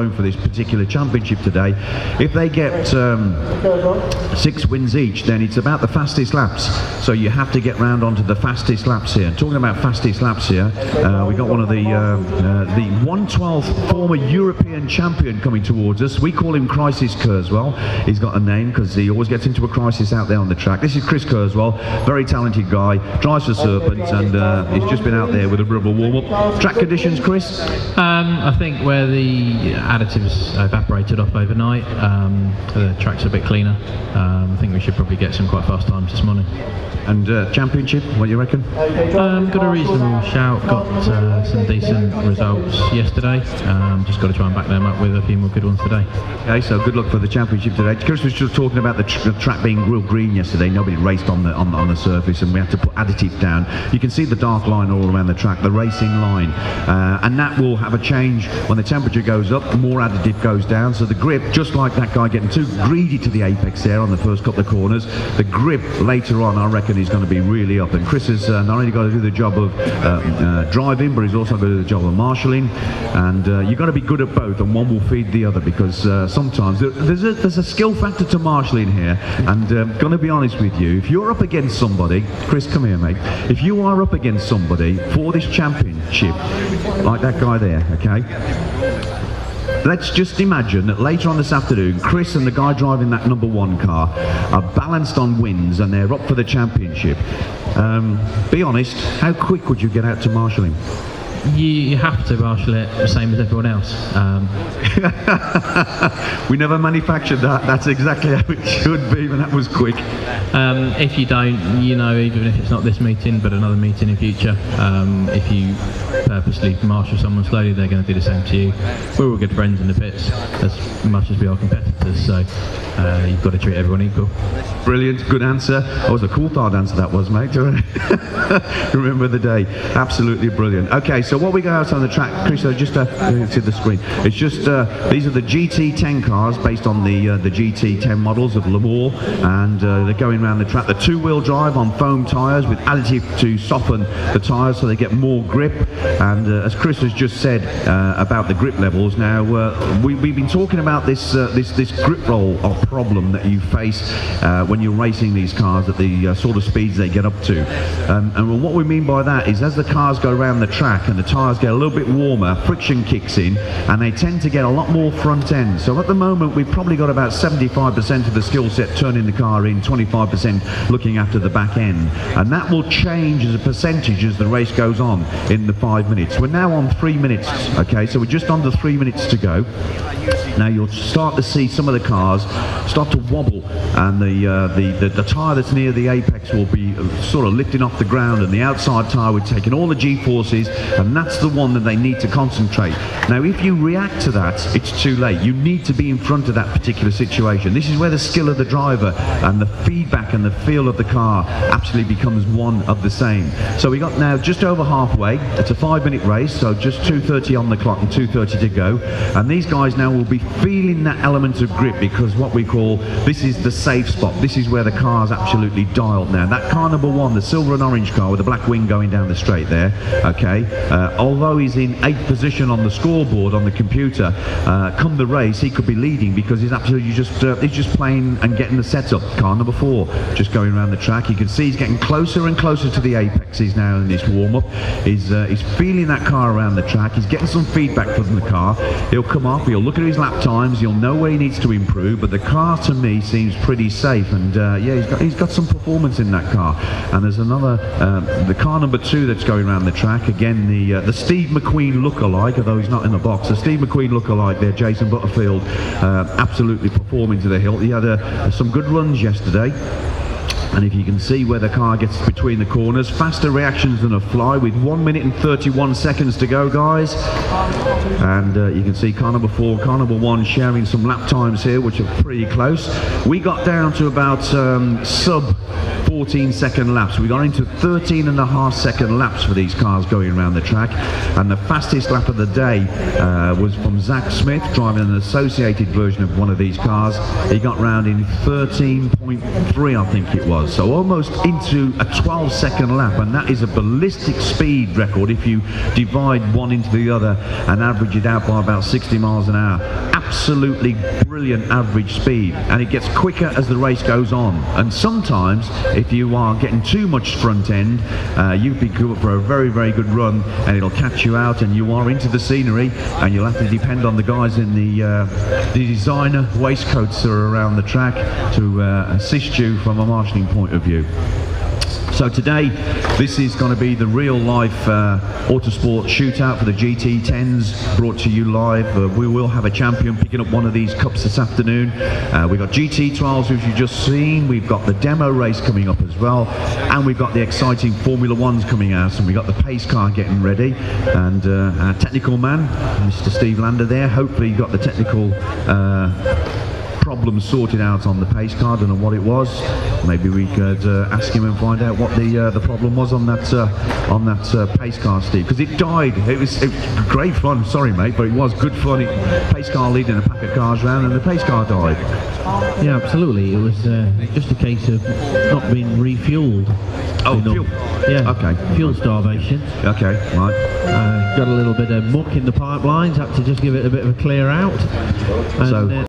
alone for this particular championship today. If they get 6 wins each, then it's about the fastest laps. So you have to get round onto the fastest laps here. Talking about fastest laps here, we got one of the 1/12 former European champion coming towards us. We call him Crisis Kurzweil. He's got a name because he always gets into a crisis out there on the track. This is Chris Kurzweil, very talented guy, drives for Serpent, and he's just been out there with a bit of a warm-up. Track conditions, Chris? I think where the additives evaporated off overnight, the track's a bit cleaner. I think we should probably get some quite fast times this morning. And championship, what do you reckon? Got a reasonable shout, got some decent results yesterday. Just got to try and back them up with a few more good ones today. Okay, so good luck for the championship today. Chris was just talking about the track being real green yesterday. Nobody raced on the surface, and we had to put additives down. You can see the dark line all around the track, the racing line, and that will have a change when the temperature goes up. More additive goes down, so the grip, just like that guy getting too greedy to the apex there on the first couple of corners, the grip later on, I reckon, is going to be really up. And Chris has not only got to do the job of driving, but he's also got to do the job of marshalling. And you've got to be good at both, and one will feed the other, because sometimes there's a skill factor to marshalling here. And going to be honest with you, if you're up against somebody, Chris, come here, mate. If you are up against somebody for this championship, like that guy there, okay? Let's just imagine that later on this afternoon, Chris and the guy driving that #1 car are balanced on wins and they're up for the championship. Be honest, how quick would you get out to marshal him? You have to marshal it the same as everyone else. We never manufactured that. That's exactly how it should be, and that was quick. If you don't, you know, even if it's not this meeting but another meeting in future, if you purposely marshal someone slowly, they're going to do the same to you. We're all good friends in the pits as much as we are competitors, so you've got to treat everyone equal. Brilliant, good answer. That was a cool-thard answer, that was, mate. Remember the day. Absolutely brilliant. Okay, so what we go out on the track, Chris, just to the screen. It's just these are the GT10 cars based on the GT10 models of Le Mans, and they're going around the track. The 2-wheel drive on foam tyres with additive to soften the tyres so they get more grip. And as Chris has just said about the grip levels, now we've been talking about this grip roll problem that you face when you're racing these cars at the sort of speeds they get up to. And what we mean by that is, as the cars go around the track and the tyres get a little bit warmer, friction kicks in, and they tend to get a lot more front end. So at the moment, we've probably got about 75% of the skill set turning the car in, 25% looking after the back end. And that will change as a percentage as the race goes on in the 5 minutes. We're now on 3 minutes, okay, so we're just under 3 minutes to go. Now you'll start to see some of the cars start to wobble, and the tyre that's near the apex will be sort of lifting off the ground, and the outside tyre will be taking all the G-forces, and that's the one that they need to concentrate. Now if you react to that, it's too late. You need to be in front of that particular situation. This is where the skill of the driver and the feedback and the feel of the car absolutely becomes one of the same. So we got now just over halfway. It's a 5-minute race, so just 2:30 on the clock and 2:30 to go. And these guys now will be feeling that element of grip, because what we call, this is the safe spot. This is where the car's absolutely dialed now. That car #1, the silver and orange car with the black wing going down the straight there, okay, although he's in 8th position on the scoreboard on the computer, come the race he could be leading, because he's absolutely he's just playing and getting the setup. Car #4 just going around the track. You can see he's getting closer and closer to the apexes now in this warm-up. He's feeling that car around the track. He's getting some feedback from the car. He'll come up, he'll look at his lap times, he'll know where he needs to improve, but the car to me seems pretty safe, and yeah, he's got some performance in that car. And there's another, the car #2 that's going around the track, again the Steve McQueen look-alike, although he's not in the box, the Steve McQueen look-alike there, Jason Butterfield, absolutely performing to the hilt. He had some good runs yesterday. And if you can see where the car gets between the corners, faster reactions than a fly, with 1 minute and 31 seconds to go, guys. And you can see car #4, car #1 sharing some lap times here, which are pretty close. We got down to about sub 14-second laps. We got into 13.5-second laps for these cars going around the track. And the fastest lap of the day was from Zach Smith, driving an associated version of one of these cars. He got round in 13.3, I think it was. was. So almost into a 12-second lap, and that is a ballistic speed record if you divide one into the other and average it out by about 60 miles an hour. Absolutely brilliant average speed, and it gets quicker as the race goes on. And sometimes if you are getting too much front end, you can go for a very, very good run and it'll catch you out and you are into the scenery, and you'll have to depend on the guys in the designer waistcoats that are around the track to assist you from a marshalling point of view. So today, this is going to be the real-life Autosport shootout for the GT10s, brought to you live. We will have a champion picking up one of these cups this afternoon. We've got GT12s, which you've just seen. We've got the demo race coming up as well, and we've got the exciting Formula 1s coming out, and we've got the pace car getting ready. And our technical man, Mr. Steve Lander there, hopefully he got the technical problem sorted out on the pace car. I don't know what it was. Maybe we could ask him and find out what the problem was on that pace car, Steve, because it died. It was great fun. Sorry, mate, but it was good fun. Pace car leading a pack of cars round, and the pace car died. Yeah, absolutely. It was just a case of not being refueled. Oh, fuel. Yeah. Okay. Fuel starvation. Okay. Right. Got a little bit of muck in the pipelines. Had to just give it a bit of a clear out. And, So.